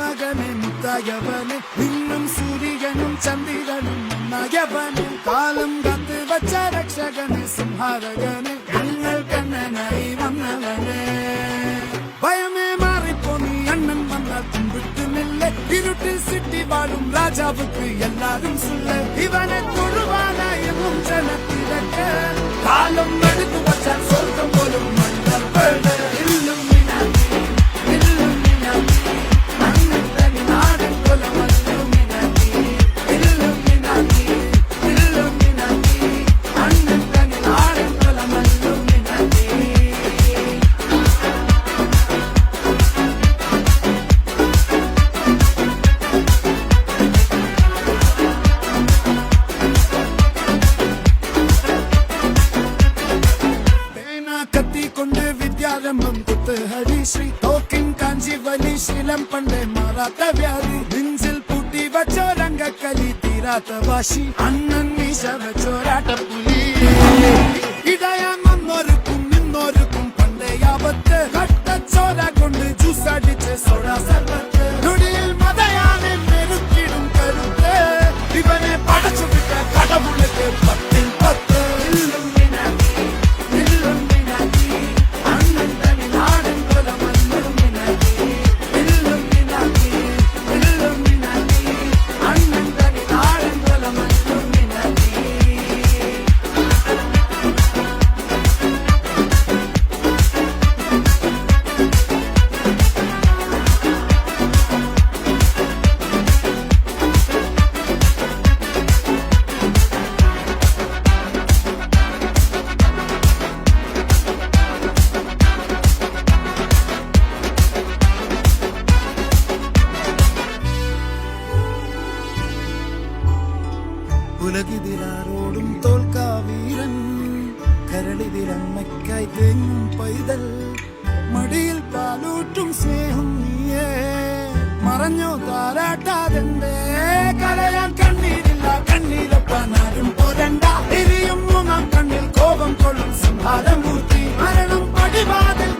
മകനെ മുത്തായവനെ നിന്നും സൂര്യനും ചന്ദ്രനും നന്നായവനെ കാലം കാത്ത് വച്ച രക്ഷകനെ സംഹാരകനെ ഞങ്ങൾ കണ്ണനായി വന്നവനെ ഭയമേ മാറിപ്പോ നീ അണ്ണൻ വന്നാൽ കുമ്പിട്ടുന്നില്ല ഇരുട്ടിൽ സിറ്റി വാഴും രാജാവുക്ക് എല്ലാരും സുല്ല ഇവനെ തൊഴുവാനായി എന്നും ജനത്തിരക്ക് കാലം എടുത്തു വച്ചാൽ സ്വർഗം പോലും മണ്ണൽ പേട് കൊണ്ട് വിദ്യാരംഭം കുത്ത് ഹരിശ്രീ തോക്കിൻ കാഞ്ചി വലി ശീലം പണ്ടേ മാറാത്ത വ്യാധി നെഞ്ചിൽ പൂട്ടി വച്ചോരംഗക്കലി തീരാത്ത വാശി അണ്ണൻ മീശ വെച്ചോരാട്ടപ്പുലി ഇടയാൻ വന്നോർക്കും നിന്നോർക്കും പണ്ടേ ആപത്ത് കട്ടച്ചോര കൊണ്ട് ജ്യൂസ് അടിച്ച് സോഡാ സർബത്ത് നൊടിയിൽ മതയാനെ മെരുക്കിടും കരുത്ത് ഇവനെ പടച്ചു വിട്ട കടവുള്ളത് 10-10 ഉലകിതിലാരോടും തോൽക്കാവീരൻ കരളിതിലമ്മയ്ക്കായി തേങ്ങും പൈതൽ മടിയിൽ പാലൂറ്റും സ്നേഹം നീയേ മറഞ്ഞോ താരാട്ടാതെന്തേ കരയാൻ കണ്ണീരില്ല കണ്ണീരപ്പാനാരും പോരണ്ട എരിയും മൂന്നാം കണ്ണിൽ കോപം കൊള്ളും സംഹാരമൂർത്തി മരണം പടിവാതിൽ